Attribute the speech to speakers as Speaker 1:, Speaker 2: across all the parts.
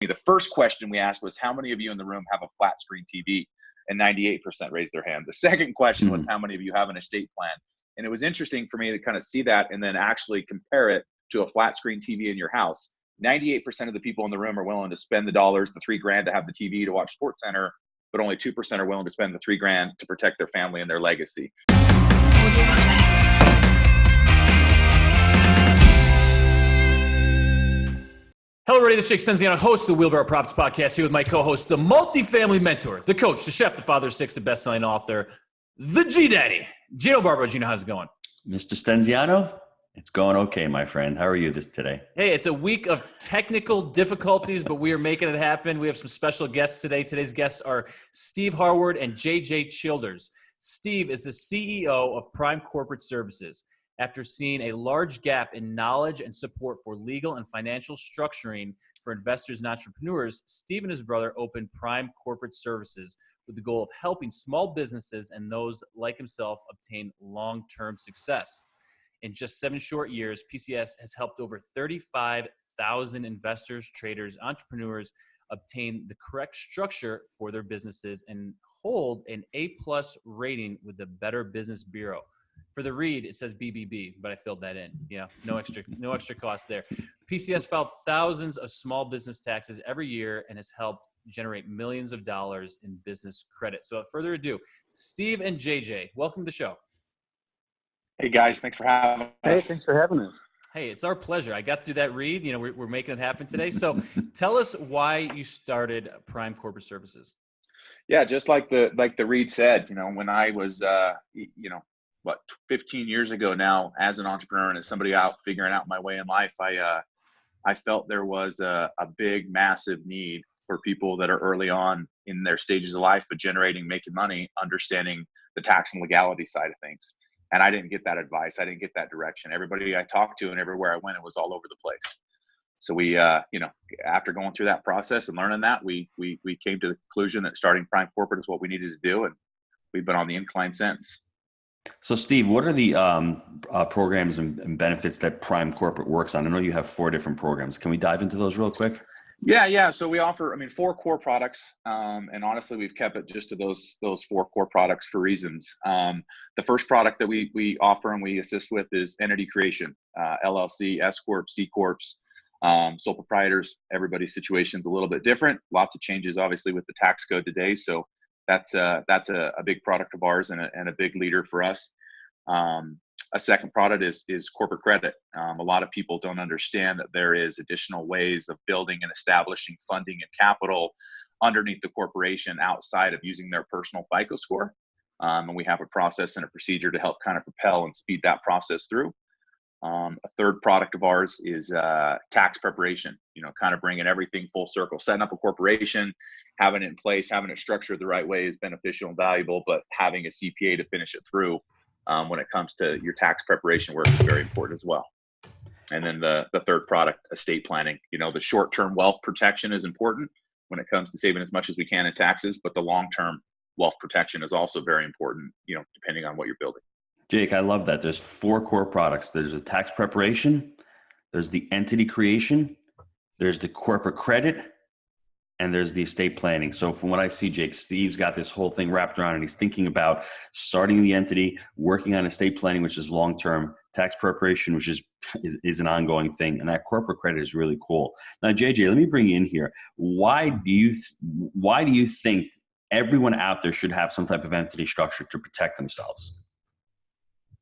Speaker 1: the first question we asked was, how many of you in the room have a flat screen TV? And 98% raised their hand. The second question was, how many of you have an estate plan? And it was interesting for me to kind of see that and then actually compare it to a flat screen TV in your house. 98% of the people in the room are willing to spend the dollars, the $3,000 to have the TV to watch SportsCenter, but only 2% are willing to spend the $3,000 to protect their family and their legacy.
Speaker 2: Hello, everybody. This is Jake Stenziano, host of the Wheelbarrow Profits Podcast, here with my co-host, the multifamily mentor, the coach, the chef, the father of six, the best-selling author, the G-Daddy, Gino Barbaro. Gino, how's it going?
Speaker 3: Mr. Stenziano, it's going okay, my friend. How are you today?
Speaker 2: Hey, it's a week of technical difficulties, but we are making it happen. We have some special guests today. Today's guests are Steve Harward and JJ Childers. Steve is the CEO of Prime Corporate Services. After seeing a large gap in knowledge and support for legal and financial structuring for investors and entrepreneurs, Steve and his brother opened Prime Corporate Services with the goal of helping small businesses and those like himself obtain long-term success. In just 7 short years, PCS has helped over 35,000 investors, traders, entrepreneurs obtain the correct structure for their businesses and hold an A+ rating with the Better Business Bureau. For the read, it says BBB, but I filled that in. Yeah, no extra cost there. PCS filed thousands of small business taxes every year and has helped generate millions of dollars in business credit. So without further ado, Steve and JJ, welcome to the show.
Speaker 1: Hey guys, thanks for having us.
Speaker 4: Hey, thanks for having us.
Speaker 2: Hey, it's our pleasure. I got through that read. You know, we're making it happen today. So tell us why you started Prime Corporate Services.
Speaker 1: Yeah, just like the read said, you know, when I was, 15 years ago now, as an entrepreneur and as somebody out figuring out my way in life, I felt there was a big, massive need for people that are early on in their stages of life of making money, understanding the tax and legality side of things. And I didn't get that advice. I didn't get that direction. Everybody I talked to and everywhere I went, it was all over the place. So we, after going through that process and learning that, we came to the conclusion that starting Prime Corporate is what we needed to do. And we've been on the incline since.
Speaker 3: So, Steve, what are the programs and benefits that Prime Corporate works on? I know you have 4 different programs. Can we dive into those real quick?
Speaker 1: Yeah. So we offer, 4 core products. And honestly, we've kept it just to those 4 core products for reasons. The first product that we offer and we assist with is entity creation, LLC, S Corp, C Corps, sole proprietors. Everybody's situation's a little bit different. Lots of changes, obviously, with the tax code today. So that's a big product of ours and a big leader for us. A second product is corporate credit. A lot of people don't understand that there is additional ways of building and establishing funding and capital underneath the corporation outside of using their personal FICO score. And we have a process and a procedure to help kind of propel and speed that process through. A third product of ours is tax preparation, kind of bringing everything full circle. Setting up a corporation, having it in place, having it structured the right way is beneficial and valuable, but having a CPA to finish it through when it comes to your tax preparation work is very important as well. And then the third product, estate planning. The short-term wealth protection is important when it comes to saving as much as we can in taxes, but the long-term wealth protection is also very important, depending on what you're building.
Speaker 3: Jake, I love that. There's 4 core products. There's a tax preparation, there's the entity creation, there's the corporate credit, and there's the estate planning. So from what I see, Jake, Steve's got this whole thing wrapped around and he's thinking about starting the entity, working on estate planning, which is long-term, tax preparation, which is an ongoing thing. And that corporate credit is really cool. Now, JJ, let me bring you in here. Why do you think everyone out there should have some type of entity structure to protect themselves?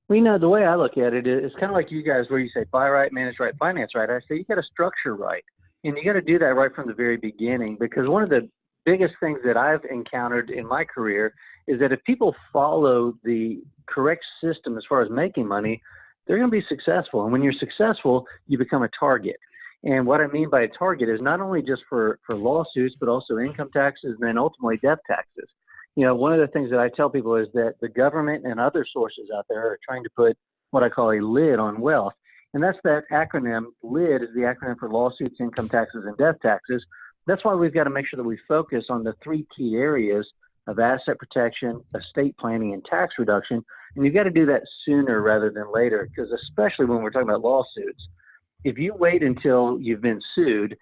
Speaker 4: Well, the way I look at it is kind of like you guys where you say buy right, manage right, finance right. I say you got to structure right. And you got to do that right from the very beginning, because one of the biggest things that I've encountered in my career is that if people follow the correct system as far as making money, they're going to be successful. And when you're successful, you become a target. And what I mean by a target is not only just for lawsuits, but also income taxes and then ultimately death taxes. One of the things that I tell people is that the government and other sources out there are trying to put what I call a lid on wealth. And that's that acronym. LID is the acronym for lawsuits, income taxes, and death taxes. That's why we've got to make sure that we focus on the 3 key areas of asset protection, estate planning, and tax reduction. And you've got to do that sooner rather than later, because especially when we're talking about lawsuits, if you wait until you've been sued,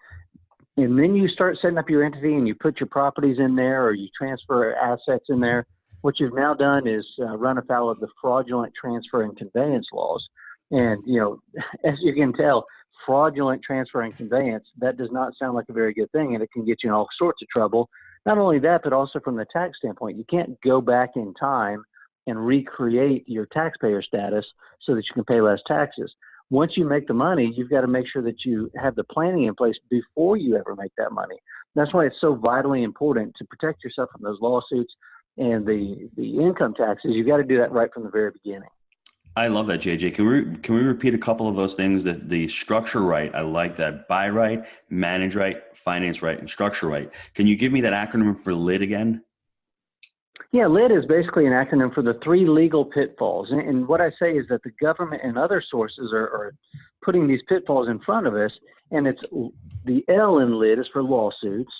Speaker 4: And then you start setting up your entity and you put your properties in there or you transfer assets in there. What you've now done is run afoul of the fraudulent transfer and conveyance laws. And, as you can tell, fraudulent transfer and conveyance, that does not sound like a very good thing, and it can get you in all sorts of trouble. Not only that, but also from the tax standpoint, you can't go back in time and recreate your taxpayer status so that you can pay less taxes. Once you make the money, you've got to make sure that you have the planning in place before you ever make that money. That's why it's so vitally important to protect yourself from those lawsuits and the income taxes. You've got to do that right from the very beginning.
Speaker 3: I love that, JJ. Can we repeat a couple of those things? That the structure right, I like that. Buy right, manage right, finance right, and structure right. Can you give me that acronym for LID again?
Speaker 4: Yeah, LID is basically an acronym for the 3 legal pitfalls. And what I say is that the government and other sources are putting these pitfalls in front of us. And it's the L in LID is for lawsuits.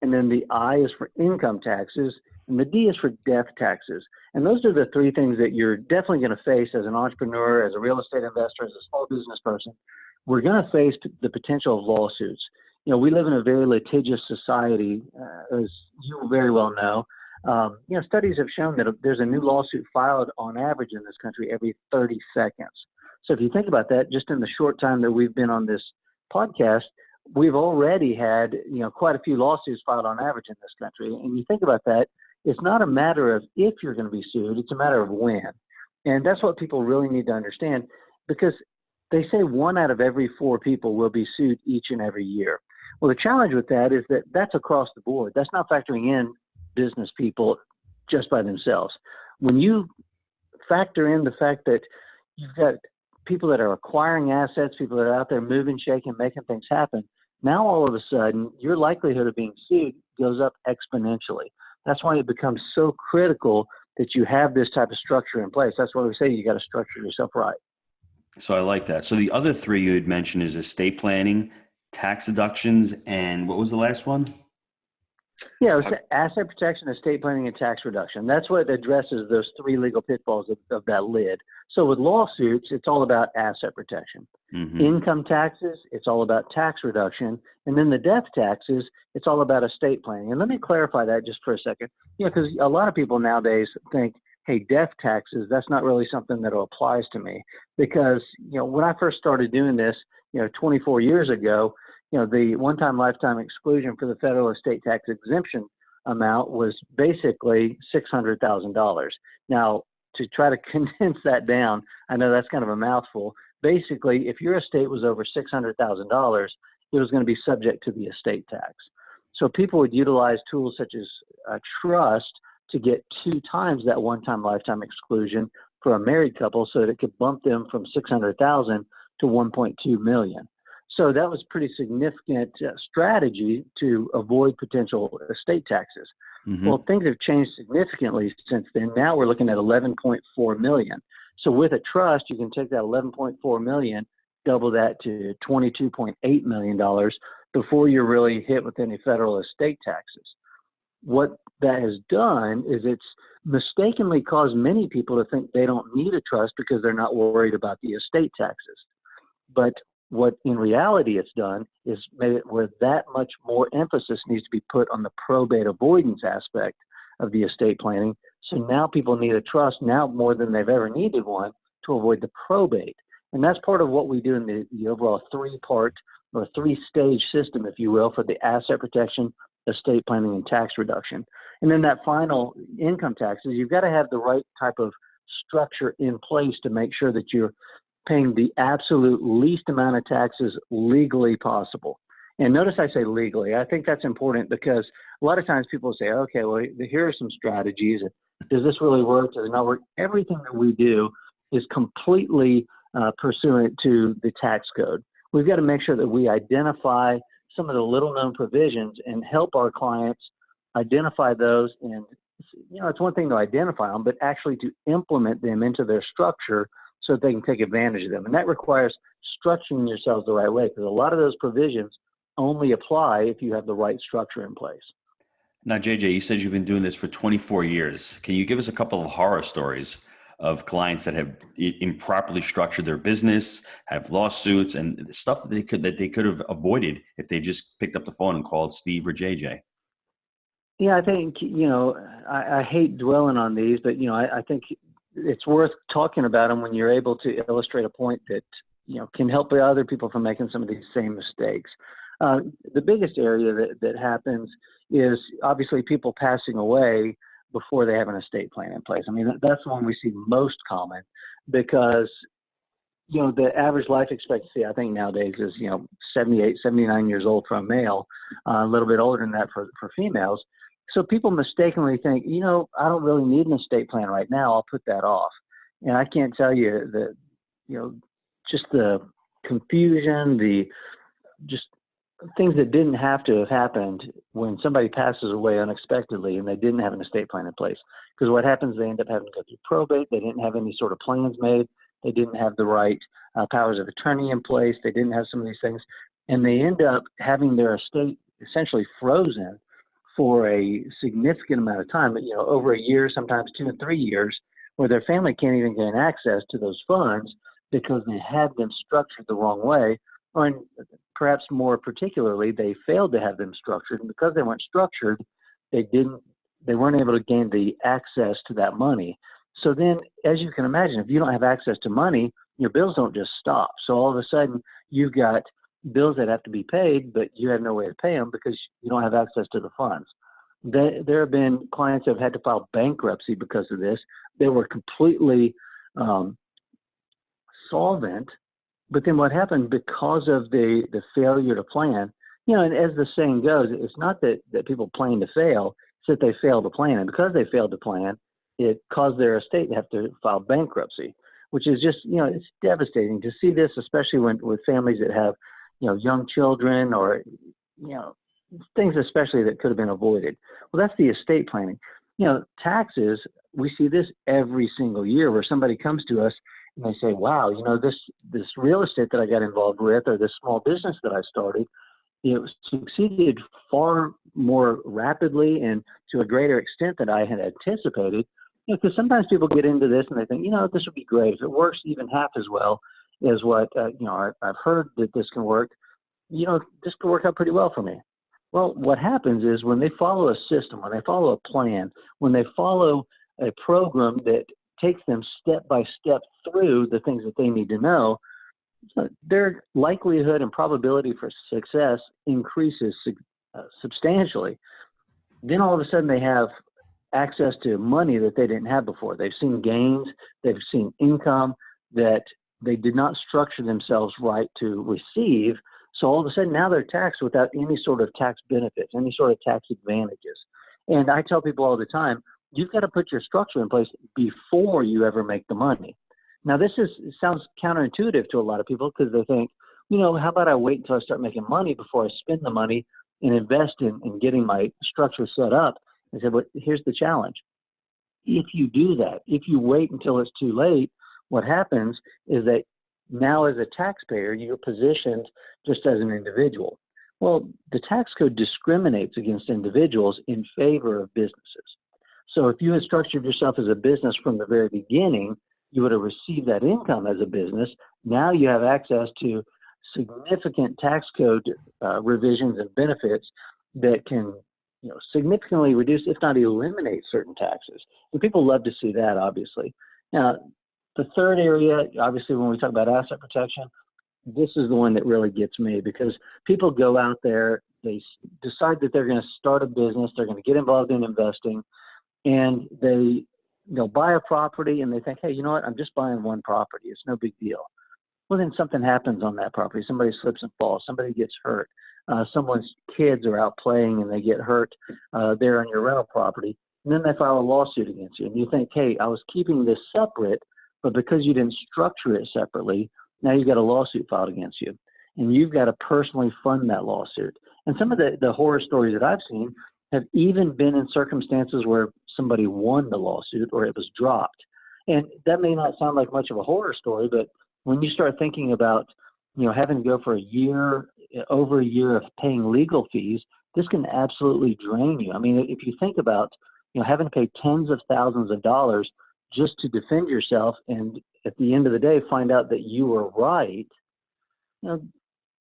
Speaker 4: And then the I is for income taxes. And the D is for death taxes. And those are the 3 things that you're definitely going to face as an entrepreneur, as a real estate investor, as a small business person. We're going to face the potential of lawsuits. We live in a very litigious society, as you very well know. Studies have shown that there's a new lawsuit filed on average in this country every 30 seconds. So if you think about that, just in the short time that we've been on this podcast, we've already had, quite a few lawsuits filed on average in this country. And you think about that, it's not a matter of if you're going to be sued, it's a matter of when. And that's what people really need to understand, because they say 1 out of every 4 people will be sued each and every year. Well, the challenge with that is that that's across the board. That's not factoring in business people just by themselves. When you factor in the fact that you've got people that are acquiring assets, people that are out there moving, shaking, making things happen, now all of a sudden your likelihood of being sued goes up exponentially. That's why it becomes so critical that you have this type of structure in place. That's why we say you got to structure yourself right.
Speaker 3: So I like that. So the other 3 you had mentioned is estate planning, tax deductions, and what was the last one?
Speaker 4: Yeah, it was asset protection, estate planning, and tax reduction. That's what addresses those 3 legal pitfalls of that LID. So with lawsuits, it's all about asset protection. Mm-hmm. Income taxes, it's all about tax reduction. And then the death taxes, it's all about estate planning. And let me clarify that just for a second. Because a lot of people nowadays think, hey, death taxes, that's not really something that applies to me. Because, when I first started doing this, 24 years ago, the one-time lifetime exclusion for the federal estate tax exemption amount was basically $600,000. Now, to try to condense that down, I know that's kind of a mouthful. Basically, if your estate was over $600,000, it was going to be subject to the estate tax. So people would utilize tools such as a trust to get 2 times that one-time lifetime exclusion for a married couple, so that it could bump them from $600,000 to $1.2 million. So that was pretty significant strategy to avoid potential estate taxes. Mm-hmm. Well, things have changed significantly since then. Now we're looking at $11.4 million. So with a trust, you can take that $11.4 million, double that to $22.8 million before you're really hit with any federal estate taxes. What that has done is it's mistakenly caused many people to think they don't need a trust because they're not worried about the estate taxes. But what in reality it's done is made it where that much more emphasis needs to be put on the probate avoidance aspect of the estate planning. So now people need a trust now more than they've ever needed one to avoid the probate. And that's part of what we do in the overall 3-part or 3-stage system, if you will, for the asset protection, estate planning, and tax reduction. And then that final income taxes, you've got to have the right type of structure in place to make sure that you're paying the absolute least amount of taxes legally possible. And notice I say legally. I think that's important because a lot of times people say, okay, well, here are some strategies. Does this really work? Does it not work? Everything that we do is completely pursuant to the tax code. We've got to make sure that we identify some of the little-known provisions and help our clients identify those. And, it's one thing to identify them, but actually to implement them into their structure so that they can take advantage of them. And that requires structuring yourselves the right way, because a lot of those provisions only apply if you have the right structure in place.
Speaker 3: Now, JJ, you said you've been doing this for 24 years. Can you give us a couple of horror stories of clients that have improperly structured their business, have lawsuits, and stuff that they could have avoided if they just picked up the phone and called Steve or JJ.
Speaker 4: Yeah, I think, I hate dwelling on these, but, I think it's worth talking about them when you're able to illustrate a point that, can help other people from making some of these same mistakes. The biggest area that happens is obviously people passing away before they have an estate plan in place. I mean, that's the one we see most common because, the average life expectancy, I think nowadays is, 78, 79 years old for a male, a little bit older than that for females. So people mistakenly think, I don't really need an estate plan right now. I'll put that off. And I can't tell you that, just the confusion, just things that didn't have to have happened when somebody passes away unexpectedly and they didn't have an estate plan in place. Because what happens, they end up having to go through probate. They didn't have any sort of plans made. They didn't have the right powers of attorney in place. They didn't have some of these things. And they end up having their estate essentially frozen for a significant amount of time, over a year, sometimes 2 and 3 years, where their family can't even gain access to those funds because they had them structured the wrong way, or perhaps more particularly, they failed to have them structured. And because they weren't structured, they weren't able to gain the access to that money. So then, as you can imagine, if you don't have access to money, your bills don't just stop. So all of a sudden, you've got bills that have to be paid, but you have no way to pay them because you don't have access to the funds. There have been clients that have had to file bankruptcy because of this. They were completely solvent, but then what happened because of the failure to plan, and as the saying goes, it's not that people plan to fail, it's that they fail to plan. And because they failed to plan, it caused their estate to have to file bankruptcy, which is just, it's devastating to see this, especially with families that have, young children or, things especially that could have been avoided. Well, that's the estate planning. Taxes, we see this every single year where somebody comes to us and they say, wow, this real estate that I got involved with or this small business that I started, it succeeded far more rapidly and to a greater extent than I had anticipated. Because sometimes people get into this and they think, this would be great. If it works even half as well as what, I've heard that this can work, this could work out pretty well for me. Well, what happens is when they follow a system, when they follow a plan, when they follow a program that takes them step by step through the things that they need to know, their likelihood and probability for success increases substantially. Then all of a sudden they have access to money that they didn't have before. They've seen gains, they've seen income that they did not structure themselves right to receive. So all of a sudden now they're taxed without any sort of tax benefits, any sort of tax advantages. And I tell people all the time, you've got to put your structure in place before you ever make the money. Now this sounds counterintuitive to a lot of people because they think, how about I wait until I start making money before I spend the money and invest in getting my structure set up. I said, but here's the challenge. If you do that, if you wait until it's too late, what happens is that now as a taxpayer, you're positioned just as an individual. Well, the tax code discriminates against individuals in favor of businesses. So if you had structured yourself as a business from the very beginning, you would have received that income as a business. Now you have access to significant tax code revisions and benefits that can significantly reduce, if not eliminate, certain taxes. And people love to see that, obviously. Now, the third area, obviously, when we talk about asset protection, this is the one that really gets me because people go out there, they decide that they're going to start a business, they're going to get involved in investing, and they'll buy a property and they think, hey, you know what, I'm just buying one property. It's no big deal. Well, then something happens on that property. Somebody slips and falls. Somebody gets hurt. Someone's kids are out playing and they get hurt there on your rental property. And then they file a lawsuit against you. And you think, hey, I was keeping this separate, but because you didn't structure it separately, now you've got a lawsuit filed against you. And you've got to personally fund that lawsuit. And some of the horror stories that I've seen have even been in circumstances where somebody won the lawsuit or it was dropped. And that may not sound like much of a horror story, but when you start thinking about, having to go for over a year of paying legal fees, this can absolutely drain you. I mean, if you think about, having to pay tens of thousands of dollars just to defend yourself, and at the end of the day, find out that you were right,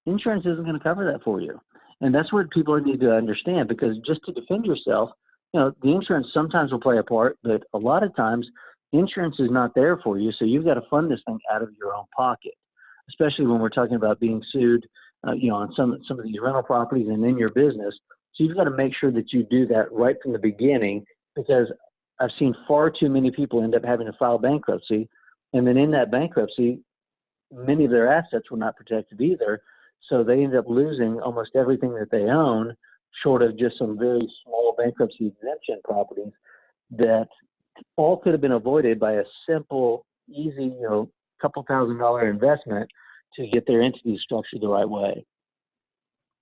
Speaker 4: insurance isn't going to cover that for you. And that's what people need to understand, because just to defend yourself, the insurance sometimes will play a part, but a lot of times insurance is not there for you. So you've got to fund this thing out of your own pocket, especially when we're talking about being sued, on some of these rental properties and in your business. So you've got to make sure that you do that right from the beginning, because I've seen far too many people end up having to file bankruptcy. And then in that bankruptcy, many of their assets were not protected either. So they end up losing almost everything that they own, short of just some very small bankruptcy exemption properties that all could have been avoided by a simple, easy, couple $1,000 investment to get their entity structured the right way.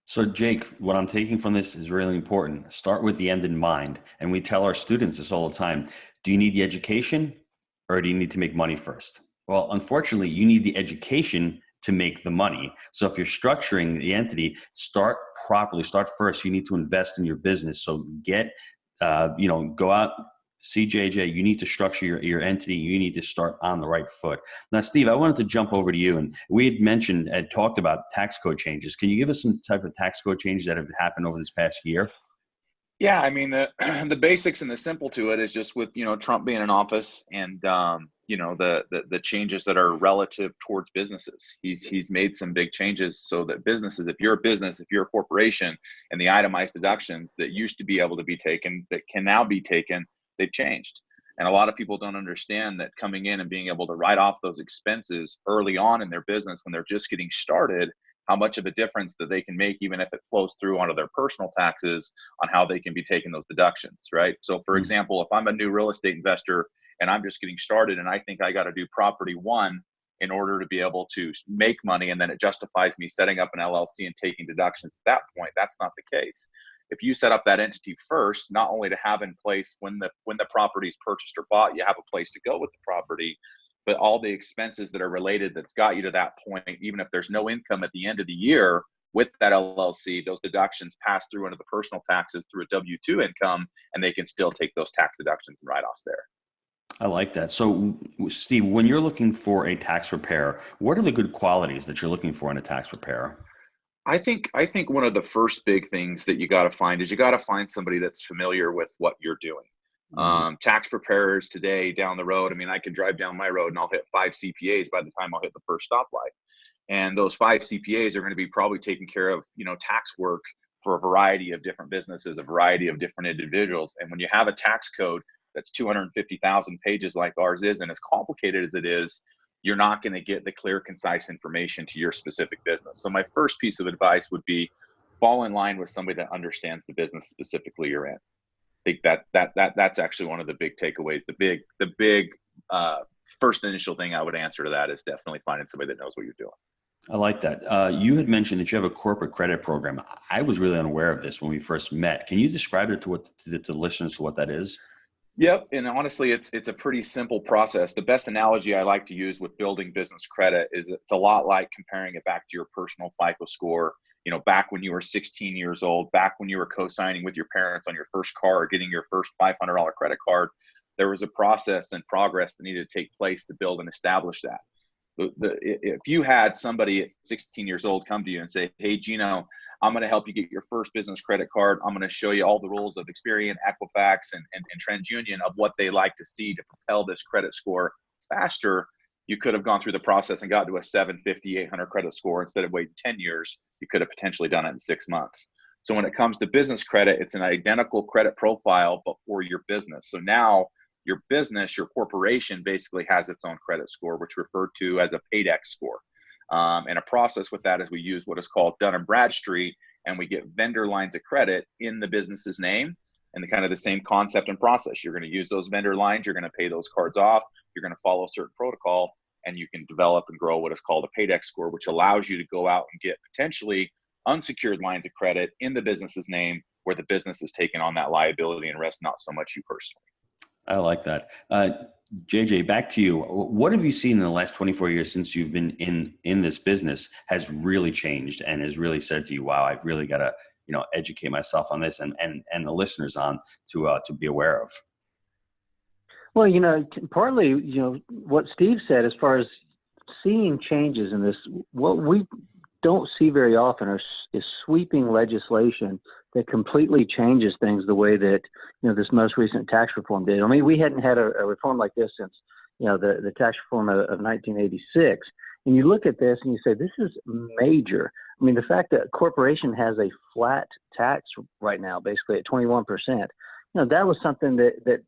Speaker 3: So Jake, what I'm taking from this is really important. Start with the end in mind. And we tell our students this all the time. Do you need the education or do you need to make money first? Well, unfortunately, you need the education to make the money. So if you're structuring the entity, start properly, start first. You need to invest in your business. So go out, see JJ, you need to structure your entity. You need to start on the right foot. Now, Steve, I wanted to jump over to you, and we had mentioned and talked about tax code changes. Can you give us some type of tax code changes that have happened over this past year?
Speaker 1: Yeah, I mean, the basics and the simple to it is just with, Trump being in office and, the changes that are relative towards businesses. He's made some big changes so that businesses, if you're a business, if you're a corporation, and the itemized deductions that used to be able to be taken, that can now be taken, they've changed. And a lot of people don't understand that coming in and being able to write off those expenses early on in their business when they're just getting started, how much of a difference that they can make, even if it flows through onto their personal taxes, on how they can be taking those deductions, right? So for example, if I'm a new real estate investor and I'm just getting started and I think I got to do property one in order to be able to make money, and then it justifies me setting up an LLC and taking deductions at that point, that's not the case. If you set up that entity first, not only to have in place when the property is purchased or bought, you have a place to go with the property, but all the expenses that are related that's got you to that point, even if there's no income at the end of the year with that LLC, those deductions pass through into the personal taxes through a W-2 income, and they can still take those tax deductions and write-offs there.
Speaker 3: I like that. So, Steve, when you're looking for a tax preparer, what are the good qualities that you're looking for in a tax preparer?
Speaker 1: I think one of the first big things that you got to find is you got to find somebody that's familiar with what you're doing. Tax preparers today down the road, I mean, I can drive down my road and I'll hit 5 CPAs by the time I'll hit the first stoplight. And those 5 CPAs are going to be probably taking care of, tax work for a variety of different businesses, a variety of different individuals. And when you have a tax code that's 250,000 pages like ours is, and as complicated as it is, you're not going to get the clear, concise information to your specific business. So my first piece of advice would be fall in line with somebody that understands the business specifically you're in. I think that's actually one of the big takeaways. The big first initial thing I would answer to that is definitely finding somebody that knows what you're doing.
Speaker 3: I like that. You had mentioned that you have a corporate credit program. I was really unaware of this when we first met. Can you describe it to the listeners what that is?
Speaker 1: Yep. And honestly, it's a pretty simple process. The best analogy I like to use with building business credit is it's a lot like comparing it back to your personal FICO score. Back when you were 16 years old, back when you were co-signing with your parents on your first car, or getting your first $500 credit card, there was a process and progress that needed to take place to build and establish that. If you had somebody at 16 years old come to you and say, "Hey, Gino, I'm going to help you get your first business credit card. I'm going to show you all the rules of Experian, Equifax, and TransUnion of what they like to see to propel this credit score faster," you could have gone through the process and got to a 750, 800 credit score. Instead of waiting 10 years, you could have potentially done it in 6 months. So when it comes to business credit, it's an identical credit profile, but for your business. So now your business, your corporation, basically has its own credit score, which is referred to as a PAYDEX score. And a process with that is we use what is called Dun & Bradstreet, and we get vendor lines of credit in the business's name, and the same concept and process. You're going to use those vendor lines. You're going to pay those cards off. You're going to follow a certain protocol, and you can develop and grow what is called a PAYDEX score, which allows you to go out and get potentially unsecured lines of credit in the business's name, where the business is taking on that liability and risk, not so much you personally.
Speaker 3: I like that. JJ, back to you. What have you seen in the last 24 years since you've been in this business has really changed and has really said to you, wow, I've really got to, educate myself on this and the listeners on to be aware of?
Speaker 4: Well, partly, what Steve said as far as seeing changes in this, what we don't see very often is sweeping legislation that completely changes things the way that, this most recent tax reform did. I mean, we hadn't had a reform like this since, the tax reform of 1986. And you look at this and you say, this is major. I mean, the fact that a corporation has a flat tax right now, basically at 21%, that was something that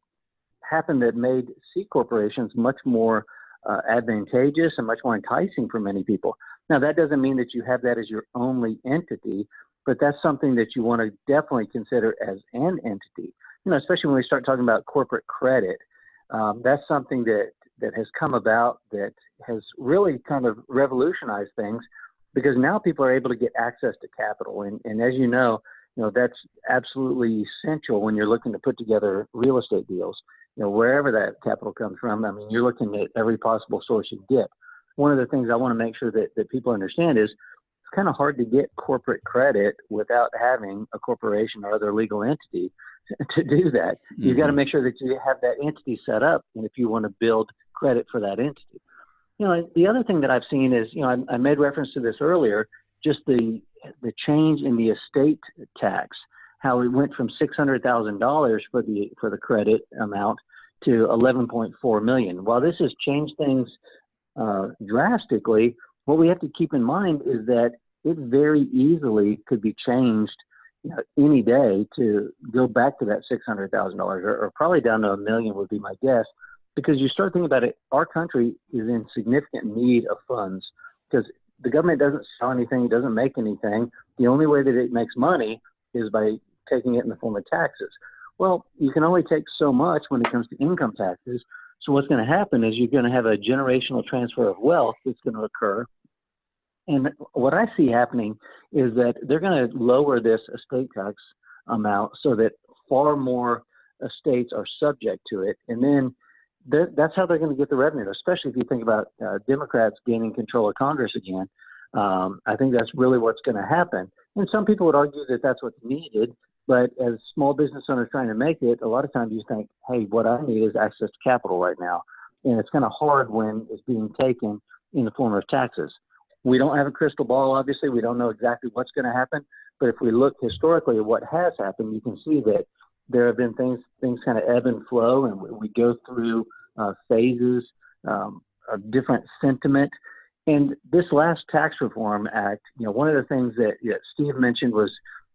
Speaker 4: happened that made C corporations much more advantageous and much more enticing for many people. Now, that doesn't mean that you have that as your only entity, but that's something that you want to definitely consider as an entity. Especially when we start talking about corporate credit, that's something that has come about that has really kind of revolutionized things, because now people are able to get access to capital. And as that's absolutely essential when you're looking to put together real estate deals. Wherever that capital comes from, I mean, you're looking at every possible source you get. One of the things I want to make sure that people understand is it's kind of hard to get corporate credit without having a corporation or other legal entity to do that. Mm-hmm. You've got to make sure that you have that entity set up, and if you want to build credit for that entity. The other thing that I've seen is, I made reference to this earlier, just the change in the estate tax, how it went from $600,000 for the credit amount to $11.4 million. While this has changed things drastically, what we have to keep in mind is that it very easily could be changed any day to go back to that $600,000 or probably down to $1 million would be my guess, because you start thinking about it, our country is in significant need of funds because the government doesn't sell anything, it doesn't make anything. The only way that it makes money is by taking it in the form of taxes. Well, you can only take so much when it comes to income taxes. So what's going to happen is you're going to have a generational transfer of wealth that's going to occur. And what I see happening is that they're going to lower this estate tax amount so that far more estates are subject to it. And then that's how they're going to get the revenue, especially if you think about Democrats gaining control of Congress again. I think that's really what's going to happen. And some people would argue that that's what's needed. But as small business owners trying to make it, a lot of times you think, hey, what I need is access to capital right now. And it's kind of hard when it's being taken in the form of taxes. We don't have a crystal ball, obviously. We don't know exactly what's going to happen. But if we look historically at what has happened, you can see that there have been things kind of ebb and flow, and we go through phases of different sentiment. And this last tax reform act, one of the things that Steve mentioned was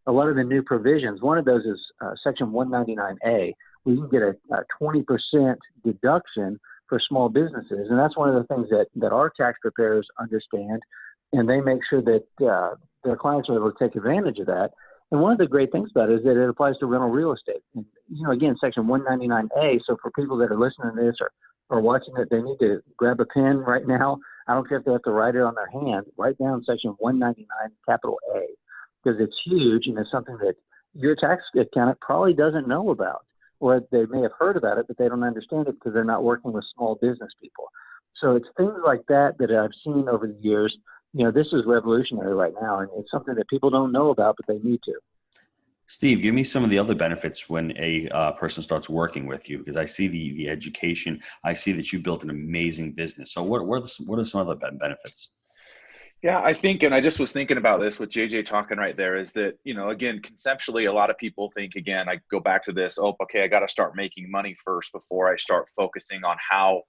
Speaker 4: a lot of the new provisions. One of those is Section 199A. We can get a 20% deduction for small businesses. And that's one of the things that our tax preparers understand, and they make sure that their clients are able to take advantage of that. And one of the great things about it is that it applies to rental real estate. And, again, Section 199A, so for people that are listening to this or watching it, they need to grab a pen right now. I don't care if they have to write it on their hand. Write down Section 199, capital A, because it's huge and it's something that your tax accountant probably doesn't know about, or they may have heard about it, but they don't understand it because they're not working with small business people. So it's things like that I've seen over the years. This is revolutionary right now, and it's something that people don't know about, but they need to.
Speaker 3: Steve, give me some of the other benefits when a person starts working with you, because I see the education. I see that you built an amazing business. So what are some other benefits?
Speaker 1: Yeah, I think, and I just was thinking about this with JJ talking right there, is that, again, conceptually, a lot of people think, again, I go back to this, I got to start making money first before I start focusing on how,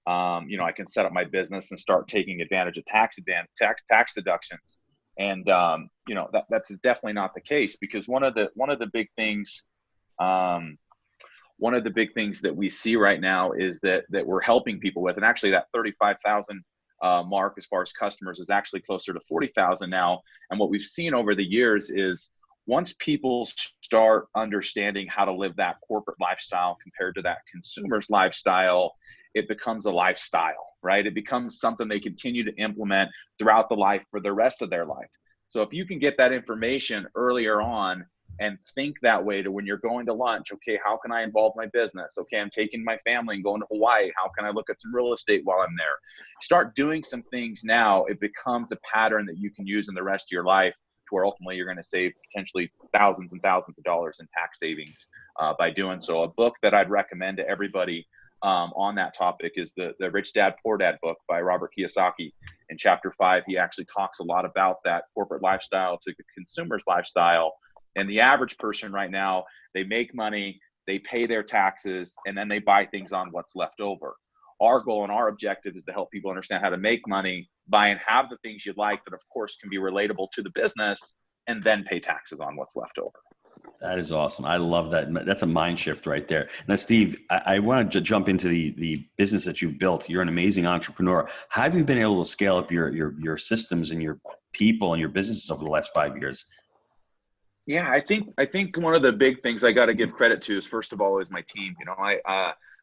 Speaker 1: I can set up my business and start taking advantage of tax deductions. And, that's definitely not the case, because one of the big things that we see right now is that we're helping people with, and actually that 35,000 mark as far as customers is actually closer to 40,000 now. And what we've seen over the years is once people start understanding how to live that corporate lifestyle compared to that consumer's lifestyle, it becomes a lifestyle, right? It becomes something they continue to implement throughout the life for the rest of their life. So if you can get that information earlier on and think that way to when you're going to lunch, okay, how can I involve my business? Okay, I'm taking my family and going to Hawaii. How can I look at some real estate while I'm there? Start doing some things now. It becomes a pattern that you can use in the rest of your life, to where ultimately you're going to save potentially thousands and thousands of dollars in tax savings by doing so. A book that I'd recommend to everybody on that topic is the Rich Dad Poor Dad book by Robert Kiyosaki. In chapter 5, he actually talks a lot about that corporate lifestyle to the consumer's lifestyle. And the average person right now, they make money, they pay their taxes, and then they buy things on what's left over. Our goal and our objective is to help people understand how to make money, buy and have the things you like, but of course can be relatable to the business, and then pay taxes on what's left over.
Speaker 3: That is awesome. I love that. That's a mind shift right there. Now, Steve, I want to jump into the business that you've built. You're an amazing entrepreneur. How have you been able to scale up your systems and your people and your businesses over the last 5 years?
Speaker 1: Yeah, I think one of the big things I got to give credit to is, first of all, is my team. You know,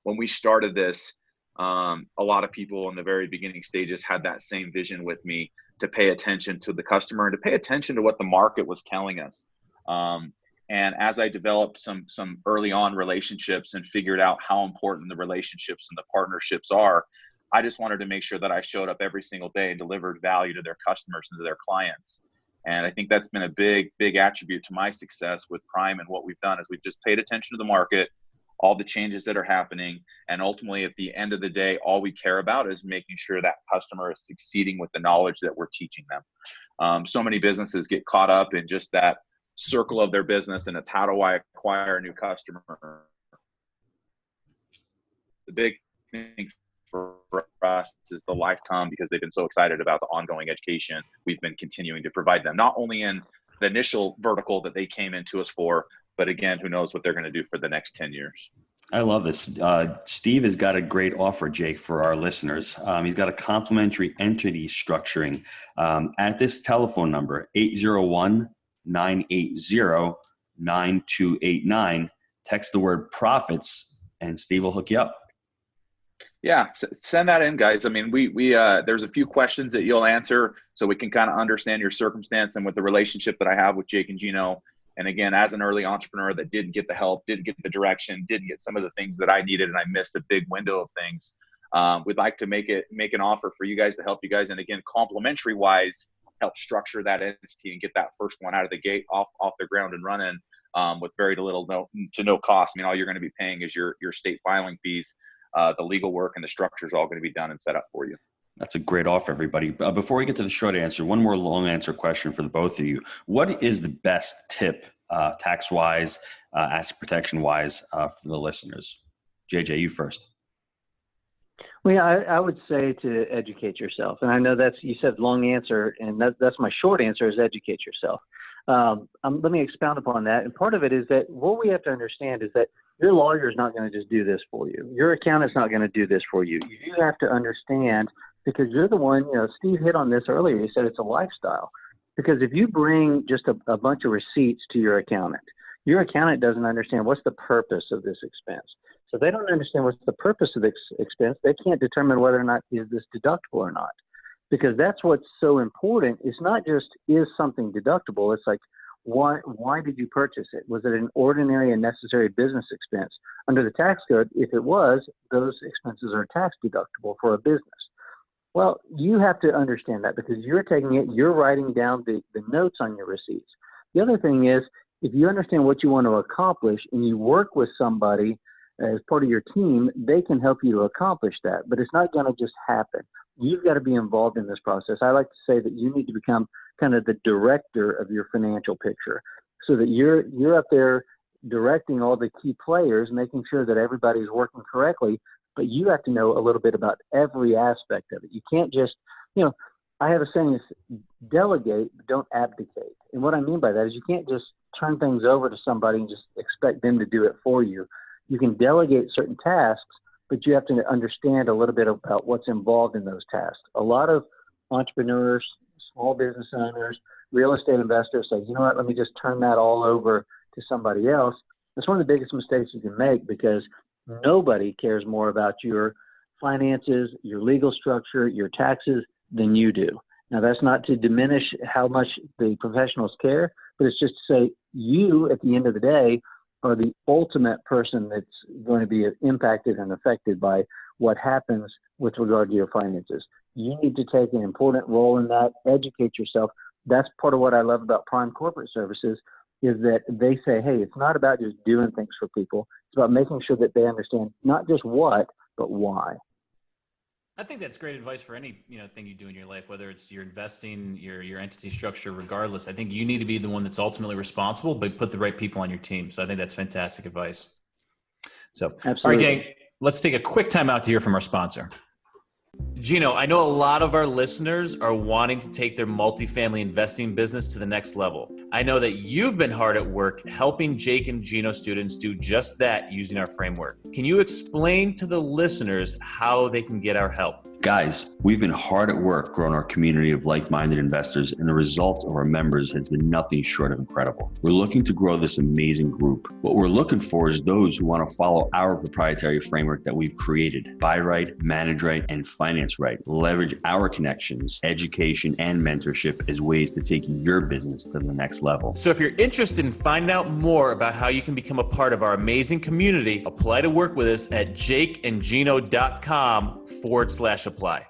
Speaker 1: when we started this, a lot of people in the very beginning stages had that same vision with me, to pay attention to the customer and to pay attention to what the market was telling us. And as I developed some early on relationships and figured out how important the relationships and the partnerships are, I just wanted to make sure that I showed up every single day and delivered value to their customers and to their clients. And I think that's been a big attribute to my success with Prime. And what we've done is we've just paid attention to the market, all the changes that are happening. And ultimately, at the end of the day, all we care about is making sure that customer is succeeding with the knowledge that we're teaching them. So many businesses get caught up in just that circle of their business, and it's how do I acquire a new customer. The big thing for us is the lifetime, because they've been so excited about the ongoing education we've been continuing to provide them, not only in the initial vertical that they came into us for, but again, who knows what they're going to do for the next 10 years.
Speaker 3: I love this. Steve has got a great offer, Jake, for our listeners. He's got a complimentary entity structuring at this telephone number, 801-980-9289. Text the word profits and Steve will hook you up.
Speaker 1: Yeah, send that in, guys. I mean, we there's a few questions that you'll answer so we can kind of understand your circumstance and with the relationship that I have with Jake and Gino. And again, as an early entrepreneur that didn't get the help, didn't get the direction, didn't get some of the things that I needed, and I missed a big window of things, we'd like to make an offer for you guys to help you guys. And again, complimentary wise, help structure that entity and get that first one out of the gate off the ground and running with very little to no cost. I mean, all you're going to be paying is your state filing fees. The legal work and the structure is all going to be done and set up for you.
Speaker 3: That's a great offer, everybody. Before we get to the short answer, one more long answer question for the both of you. What is the best tip, tax-wise, asset protection-wise, for the listeners? JJ, you first.
Speaker 4: Well, yeah, I would say to educate yourself. And I know you said long answer, and that's my short answer is educate yourself. Let me expound upon that. And part of it is that what we have to understand is that your lawyer is not going to just do this for you. Your accountant's not going to do this for you. You have to understand, because you're the one, Steve hit on this earlier. He said it's a lifestyle. Because if you bring just a bunch of receipts to your accountant doesn't understand what's the purpose of this expense. So they don't understand what's the purpose of this expense. They can't determine whether or not is this deductible or not. Because that's what's so important. It's not just, is something deductible? It's like, why did you purchase it? Was it an ordinary and necessary business expense? Under the tax code, if it was, those expenses are tax deductible for a business. Well, you have to understand that because you're taking it, you're writing down the notes on your receipts. The other thing is, if you understand what you want to accomplish and you work with somebody as part of your team, they can help you to accomplish that. But it's not going to just happen. You've got to be involved in this process. I like to say that you need to become kind of the director of your financial picture so that you're up there directing all the key players, making sure that everybody's working correctly. But you have to know a little bit about every aspect of it. You can't just, I have a saying is delegate, but don't abdicate. And what I mean by that is you can't just turn things over to somebody and just expect them to do it for you. You can delegate certain tasks, but you have to understand a little bit about what's involved in those tasks. A lot of entrepreneurs, small business owners, real estate investors say, you know what, let me just turn that all over to somebody else. That's one of the biggest mistakes you can make because nobody cares more about your finances, your legal structure, your taxes than you do. Now, that's not to diminish how much the professionals care, but it's just to say you, at the end of the day, are the ultimate person that's going to be impacted and affected by what happens with regard to your finances. You need to take an important role in that, educate yourself. That's part of what I love about Prime Corporate Services is that they say, hey, it's not about just doing things for people. It's about making sure that they understand not just what, but why.
Speaker 2: I think that's great advice for any, thing you do in your life, whether it's your investing, your entity structure, regardless. I think you need to be the one that's ultimately responsible, but put the right people on your team. So I think that's fantastic advice. So,
Speaker 4: Absolutely.
Speaker 2: All right, gang, let's take a quick time out to hear from our sponsor. Gino, I know a lot of our listeners are wanting to take their multifamily investing business to the next level. I know that you've been hard at work helping Jake and Gino students do just that using our framework. Can you explain to the listeners how they can get our help?
Speaker 3: Guys, we've been hard at work growing our community of like-minded investors, and the results of our members has been nothing short of incredible. We're looking to grow this amazing group. What we're looking for is those who want to follow our proprietary framework that we've created: buy right, manage right, and finance right. Leverage our connections, education, and mentorship as ways to take your business to the next level.
Speaker 2: So if you're interested in finding out more about how you can become a part of our amazing community, apply to work with us at jakeandgino.com/apply.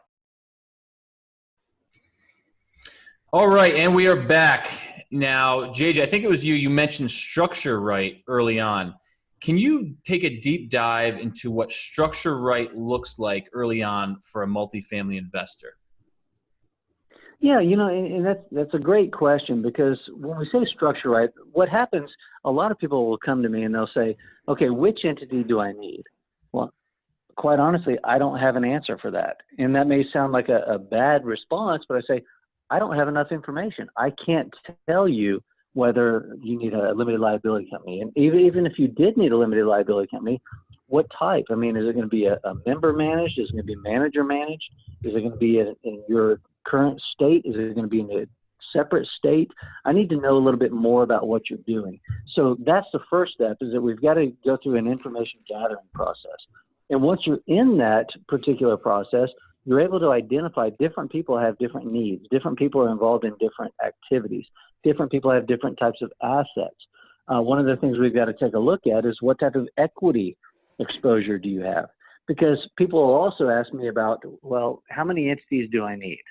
Speaker 2: All right, and we are back. Now, JJ, I think it was you mentioned structure right early on. Can you take a deep dive into what structure right looks like early on for a multifamily investor?
Speaker 4: Yeah, and that's a great question, because when we say structure right, what happens, a lot of people will come to me and they'll say, okay, which entity do I need? Well, quite honestly, I don't have an answer for that. And that may sound like a bad response, but I say, I don't have enough information. I can't tell you whether you need a limited liability company. And even if you did need a limited liability company, what type? I mean, is it going to be a member managed? Is it going to be manager managed? Is it going to be in your current state? Is it going to be in a separate state? I need to know a little bit more about what you're doing. So that's the first step, is that we've got to go through an information gathering process. And once you're in that particular process, you're able to identify different people have different needs. Different people are involved in different activities. Different people have different types of assets. One of the things we've got to take a look at is what type of equity exposure do you have? Because people will also ask me about, well, how many entities do I need?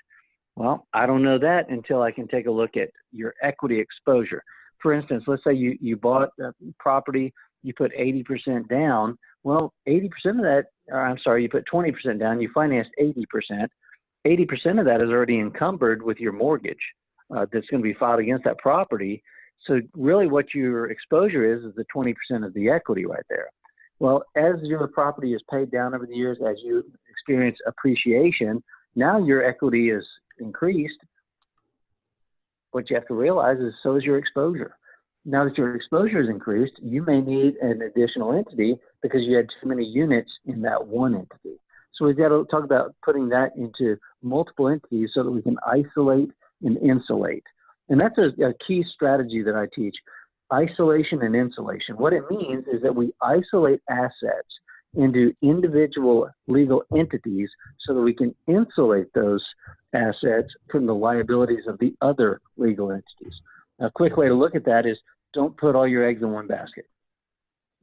Speaker 4: Well, I don't know that until I can take a look at your equity exposure. For instance, let's say you bought a property, you put 80% down. Well, 80% of that, you put 20% down, you financed 80%. 80% of that is already encumbered with your mortgage that's going to be filed against that property. So really what your exposure is the 20% of the equity right there. Well, as your property is paid down over the years, as you experience appreciation, now your equity is increased. What you have to realize is so is your exposure. Now that your exposure is increased, you may need an additional entity because you had too many units in that one entity. So we've got to talk about putting that into multiple entities so that we can isolate and insulate. And that's a key strategy that I teach: isolation and insulation. What it means is that we isolate assets into individual legal entities so that we can insulate those assets from the liabilities of the other legal entities. A quick way to look at that is, don't put all your eggs in one basket.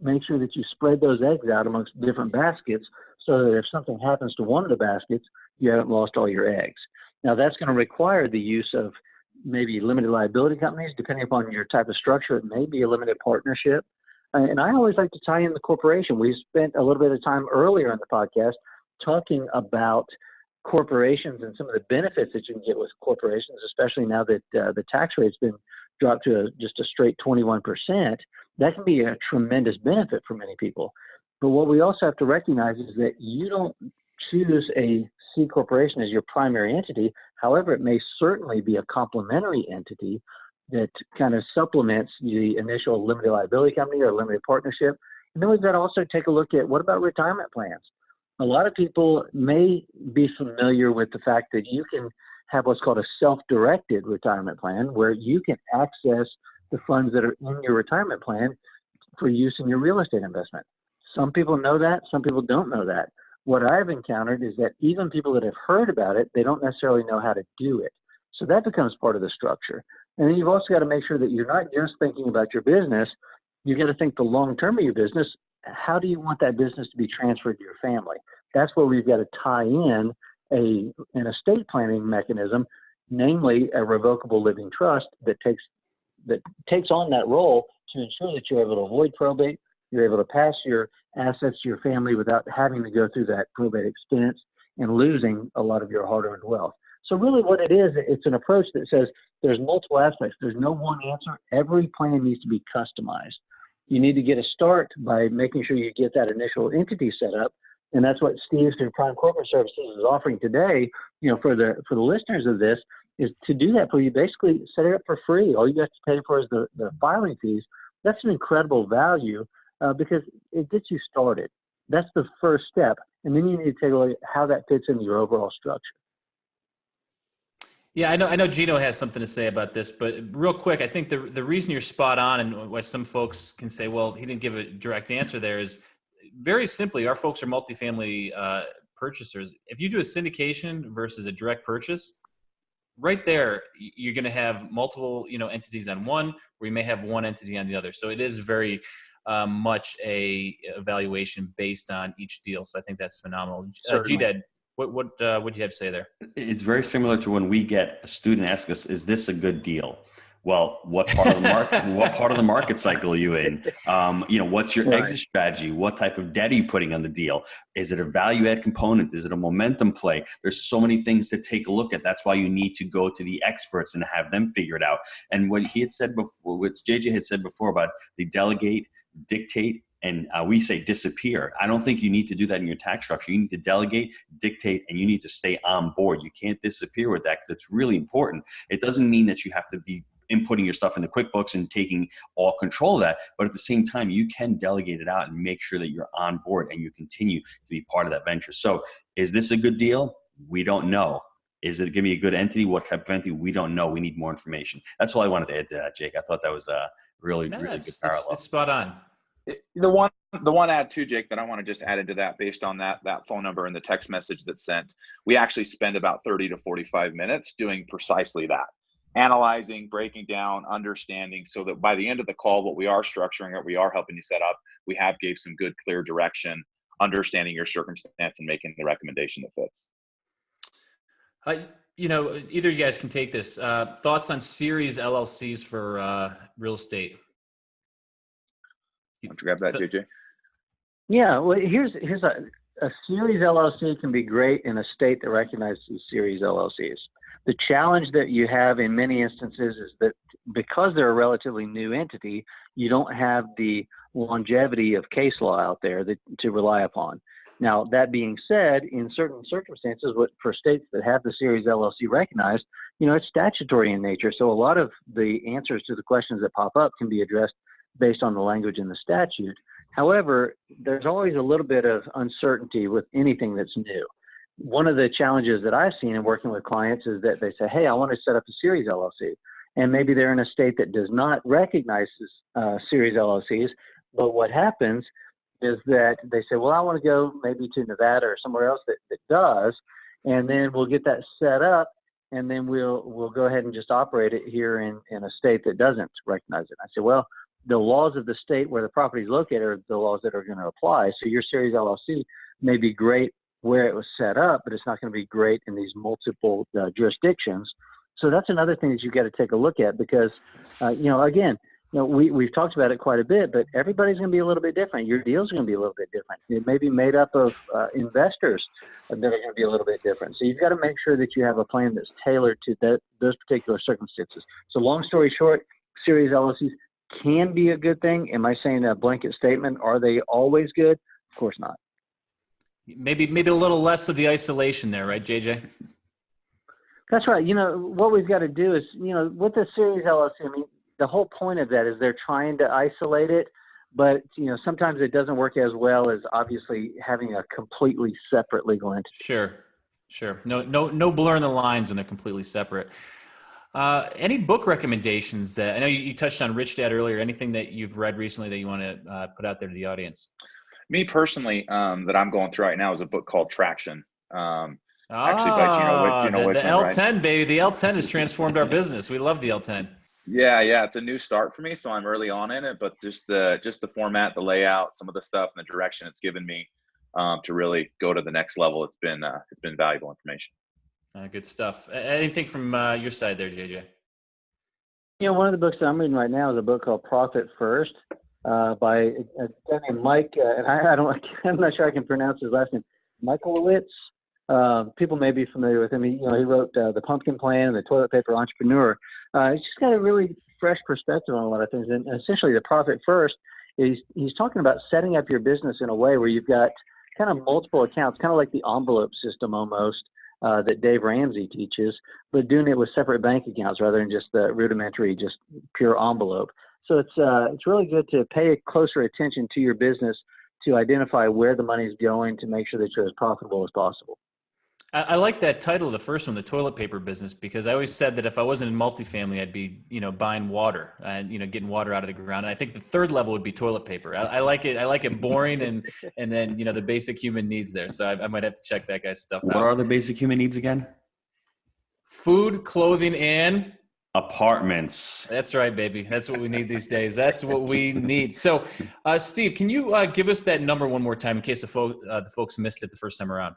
Speaker 4: Make sure that you spread those eggs out amongst different baskets so that if something happens to one of the baskets, you haven't lost all your eggs. Now, that's going to require the use of maybe limited liability companies. Depending upon your type of structure, it may be a limited partnership. And I always like to tie in the corporation. We spent a little bit of time earlier in the podcast talking about corporations and some of the benefits that you can get with corporations, especially now that the tax rate's been dropped to just a straight 21%. That can be a tremendous benefit for many people. But what we also have to recognize is that you don't choose a C corporation as your primary entity. However, it may certainly be a complementary entity that kind of supplements the initial limited liability company or limited partnership. And then we've got to also take a look at, what about retirement plans? A lot of people may be familiar with the fact that you can have what's called a self-directed retirement plan, where you can access the funds that are in your retirement plan for use in your real estate investment. Some people know that, some people don't know that. What I've encountered is that even people that have heard about it, they don't necessarily know how to do it. So that becomes part of the structure. And then you've also got to make sure that you're not just thinking about your business. You've got to think the long term of your business. How do you want that business to be transferred to your family? That's where we've got to tie in an estate planning mechanism, namely a revocable living trust that takes on that role to ensure that you're able to avoid probate, You're able to pass your assets to your family without having to go through that probate expense and losing a lot of your hard-earned wealth. So really what it is, it's an approach that says there's multiple aspects. There's no one answer. Every plan needs to be customized. You need to get a start by making sure you get that initial entity set up. And that's what Steve through Prime Corporate Services is offering today, for the listeners of this, is to do that for you. Basically set it up for free. All you have to pay for is the filing fees. That's an incredible value because it gets you started. That's the first step. And then you need to take a look at how that fits into your overall structure.
Speaker 2: Yeah, I know Gino has something to say about this, but real quick, I think the reason you're spot on and why some folks can say, well, he didn't give a direct answer there is very simply, our folks are multifamily purchasers. If you do a syndication versus a direct purchase, right there, you're going to have multiple, entities on one, where you may have one entity on the other. So it is very much a evaluation based on each deal. So I think that's phenomenal. G-Dad, what do you have to say there?
Speaker 3: It's very similar to when we get a student ask us, is this a good deal? Well, what part of the market, what part of the market cycle are you in? What's your exit strategy? What type of debt are you putting on the deal? Is it a value add component? Is it a momentum play? There's so many things to take a look at. That's why you need to go to the experts and have them figure it out. And what he had said before, what JJ had said before about the delegate, dictate, and we say disappear. I don't think you need to do that in your tax structure. You need to delegate, dictate, and you need to stay on board. You can't disappear with that because it's really important. It doesn't mean that you have to be inputting your stuff in the QuickBooks and taking all control of that. But at the same time, you can delegate it out and make sure that you're on board and you continue to be part of that venture. So is this a good deal? We don't know. Is it going to be a good entity? What type of entity? We don't know. We need more information. That's all I wanted to add to that, Jake. I thought that was a really good parallel.
Speaker 2: It's spot on.
Speaker 1: The one add too, Jake, that I want to just add into that based on that phone number and the text message that's sent, we actually spend about 30 to 45 minutes doing precisely that. Analyzing, breaking down, understanding, so that by the end of the call, what we are structuring, what we are helping you set up, we have gave some good, clear direction, understanding your circumstance and making the recommendation that fits.
Speaker 2: Either of you guys can take this. Thoughts on series LLCs for real estate?
Speaker 1: Why don't you grab that, JJ?
Speaker 4: Yeah, well, here's a series LLC can be great in a state that recognizes series LLCs. The challenge that you have in many instances is that because they're a relatively new entity, you don't have the longevity of case law out there to rely upon. Now, that being said, in certain circumstances, for states that have the series LLC recognized, it's statutory in nature. So a lot of the answers to the questions that pop up can be addressed based on the language in the statute. However, there's always a little bit of uncertainty with anything that's new. One of the challenges that I've seen in working with clients is that they say, hey, I want to set up a series LLC. And maybe they're in a state that does not recognize series LLCs. But what happens is that they say, well, I want to go maybe to Nevada or somewhere else that does. And then we'll get that set up. And then we'll go ahead and just operate it here in a state that doesn't recognize it. I say, well, the laws of the state where the property is located are the laws that are going to apply. So your series LLC may be great where it was set up, but it's not going to be great in these multiple jurisdictions. So that's another thing that you've got to take a look at because, we've talked about it quite a bit, but everybody's going to be a little bit different. Your deal's going to be a little bit different. It may be made up of investors that are going to be a little bit different. So you've got to make sure that you have a plan that's tailored to those particular circumstances. So long story short, series LLCs can be a good thing. Am I saying a blanket statement? Are they always good? Of course not.
Speaker 2: Maybe a little less of the isolation there, right, JJ?
Speaker 4: That's right. What we've got to do is, with the series LLC, the whole point of that is they're trying to isolate it, but, sometimes it doesn't work as well as obviously having a completely separate legal entity.
Speaker 2: Sure. No blurring the lines when they're completely separate. Any book recommendations that I know you touched on Rich Dad earlier, anything that you've read recently that you want to put out there to the audience?
Speaker 1: Me personally, that I'm going through right now is a book called Traction. Actually by Gino
Speaker 2: the L10, right? Baby. The L10 has transformed our business. We love the L10.
Speaker 1: Yeah. It's a new start for me. So I'm early on in it, but just the format, the layout, some of the stuff and the direction it's given me to really go to the next level. It's been valuable information.
Speaker 2: Good stuff. Anything from your side there, JJ?
Speaker 4: One of the books that I'm reading right now is a book called Profit First. by a guy named Mike, and I'm not sure I can pronounce his last name, Michaelowitz. People may be familiar with him. He wrote The Pumpkin Plan and The Toilet Paper Entrepreneur. He's just got a really fresh perspective on a lot of things. And essentially, the profit first is he's talking about setting up your business in a way where you've got kind of multiple accounts, kind of like the envelope system almost that Dave Ramsey teaches, but doing it with separate bank accounts rather than just the rudimentary, just pure envelope. So it's really good to pay closer attention to your business to identify where the money is going to make sure that you're as profitable as possible.
Speaker 2: I like that title of the first one, the toilet paper business, because I always said that if I wasn't in multifamily, I'd be, buying water and, getting water out of the ground. And I think the third level would be toilet paper. I like it. I like it boring and then, the basic human needs there. So I might have to check that guy's stuff out.
Speaker 3: What are the basic human needs again?
Speaker 2: Food, clothing, and
Speaker 3: apartments.
Speaker 2: That's right, baby. That's what we need these days. That's what we need. So, Steve, can you give us that number one more time in case the folks missed it the first time around?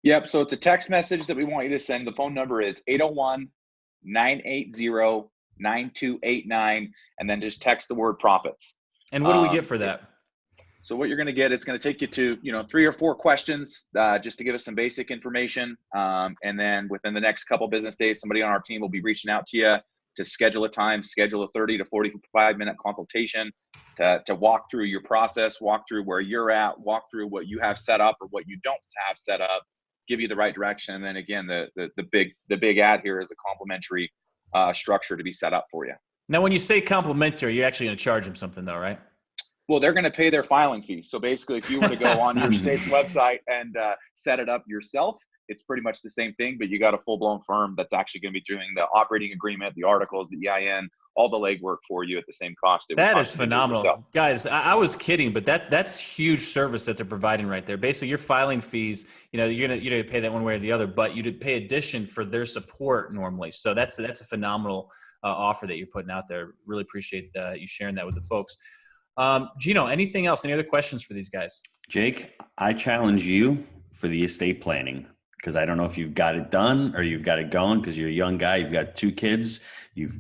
Speaker 1: Yep. So it's a text message that we want you to send. The phone number is 801-980-9289, and then just text the word profits.
Speaker 2: And what do we get for that?
Speaker 1: So what you're going to get, it's going to take you to, 3 or 4 questions just to give us some basic information. And then within the next couple business days, somebody on our team will be reaching out to you to schedule a 30 to 45-minute consultation to walk through your process, walk through where you're at, walk through what you have set up or what you don't have set up, give you the right direction. And then again, the big ad here is a complimentary structure to be set up for you.
Speaker 2: Now, when you say complimentary, you're actually going to charge them something though, right?
Speaker 1: Well, they're going to pay their filing fee. So basically, if you were to go on your state's website and set it up yourself, it's pretty much the same thing, but you got a full-blown firm that's actually going to be doing the operating agreement, the articles, the EIN, all the legwork for you at the same cost.
Speaker 2: That is phenomenal. Guys, I was kidding, but that's huge service that they're providing right there. Basically, your filing fees, you're gonna pay that one way or the other, but you'd pay addition for their support normally. So that's a phenomenal offer that you're putting out there. Really appreciate you sharing that with the folks. Gino, anything else? Any other questions for these guys?
Speaker 3: Jake, I challenge you for the estate planning, because I don't know if you've got it done or you've got it going, because you're a young guy, you've got 2 kids, you're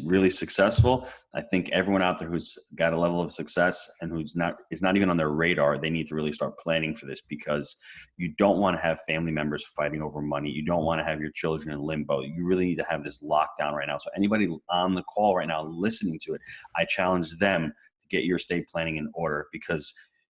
Speaker 3: really successful. I think everyone out there who's got a level of success and is not even on their radar, they need to really start planning for this, because you don't want to have family members fighting over money. You don't want to have your children in limbo. You really need to have this lockdown right now. So anybody on the call right now listening to it, I challenge them to get your estate planning in order, because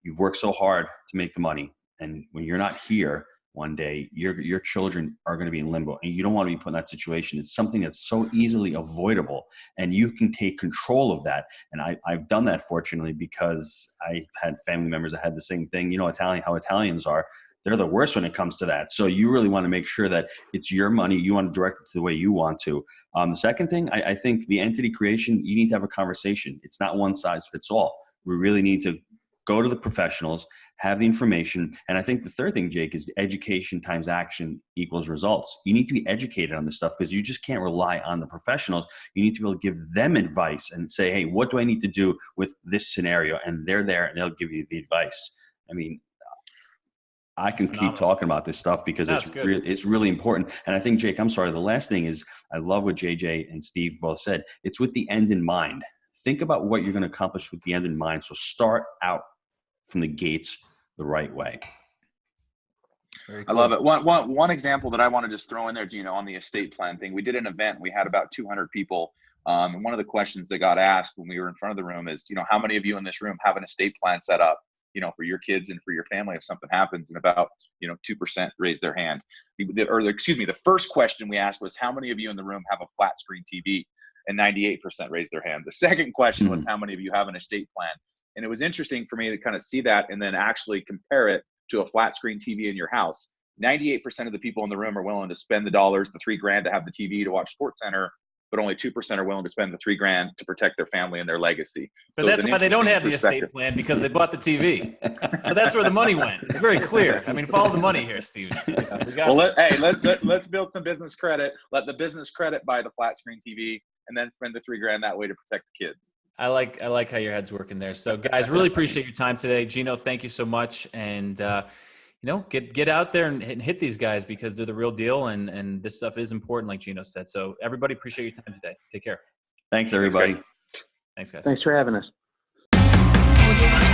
Speaker 3: you've worked so hard to make the money. And when you're not here, one day your children are going to be in limbo, and you don't want to be put in that situation. It's something that's so easily avoidable, and you can take control of that. And I've done that, fortunately, because I had family members that had the same thing. How Italians are. They're the worst when it comes to that. So you really want to make sure that it's your money. You want to direct it to the way you want to. The second thing, I think the entity creation, you need to have a conversation. It's not one size fits all. We really need to go to the professionals, have the information. And I think the third thing, Jake, is education times action equals results. You need to be educated on this stuff, because you just can't rely on the professionals. You need to be able to give them advice and say, hey, what do I need to do with this scenario? And they're there and they'll give you the advice. I mean, I can keep talking about this stuff because it's really important. And I think, Jake, I'm sorry, the last thing is, I love what JJ and Steve both said. It's with the end in mind. Think about what you're going to accomplish with the end in mind. So start out from the gates the right way.
Speaker 1: Cool. I love it. One example that I want to just throw in there, Gino, on the estate plan thing. We did an event. We had about 200 people. And one of the questions that got asked when we were in front of the room is, how many of you in this room have an estate plan set up, for your kids and for your family if something happens? And about, 2% raised their hand. The first question we asked was, how many of you in the room have a flat screen TV? And 98% raised their hand. The second question was, how many of you have an estate plan? And it was interesting for me to kind of see that and then actually compare it to a flat screen TV in your house. 98% of the people in the room are willing to spend the dollars, the $3,000 to have the TV to watch SportsCenter, but only 2% are willing to spend the $3,000 to protect their family and their legacy.
Speaker 2: But that's why they don't have the estate plan, because they bought the TV. So that's where the money went. It's very clear. I mean, follow the money here, Steve.
Speaker 1: Let's build some business credit. Let the business credit buy the flat screen TV, and then spend the $3,000 that way to protect the kids.
Speaker 2: I like how your head's working there. So, guys, really appreciate your time today. Gino, thank you so much. And, get out there and hit these guys, because they're the real deal. And this stuff is important, like Gino said. So everybody, appreciate your time today. Take care.
Speaker 3: Thanks, everybody.
Speaker 2: Thanks, guys.
Speaker 4: Thanks for having us.
Speaker 5: you.